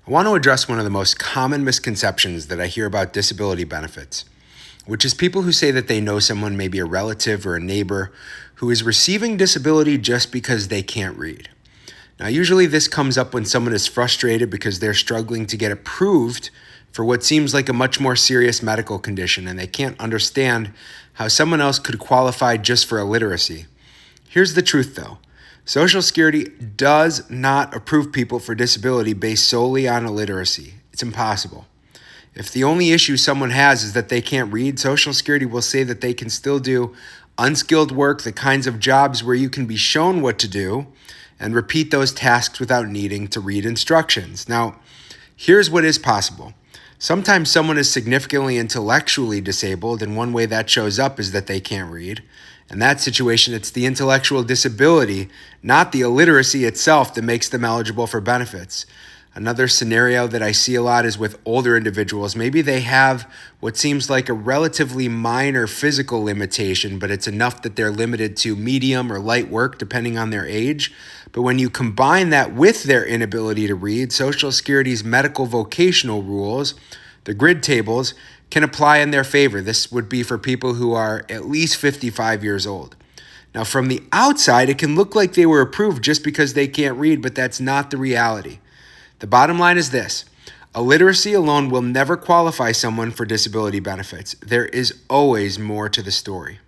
I want to address one of the most common misconceptions that I hear about disability benefits, which is people who say that they know someone, maybe a relative or a neighbor, who is receiving disability just because they can't read. Now, usually this comes up when someone is frustrated because they're struggling to get approved for what seems like a much more serious medical condition, and they can't understand how someone else could qualify just for illiteracy. Here's the truth, though. Social Security does not approve people for disability based solely on illiteracy. It's impossible. If the only issue someone has is that they can't read, Social Security will say that they can still do unskilled work, the kinds of jobs where you can be shown what to do, and repeat those tasks without needing to read instructions. Now, here's what is possible. Sometimes someone is significantly intellectually disabled, and one way that shows up is that they can't read. In that situation, it's the intellectual disability, not the illiteracy itself, that makes them eligible for benefits. Another scenario that I see a lot is with older individuals. Maybe they have what seems like a relatively minor physical limitation, but it's enough that they're limited to medium or light work depending on their age. But when you combine that with their inability to read, Social Security's medical vocational rules, the grid tables, can apply in their favor. This would be for people who are at least 55 years old. Now, from the outside, it can look like they were approved just because they can't read, but that's not the reality. The bottom line is this: illiteracy alone will never qualify someone for disability benefits. There is always more to the story.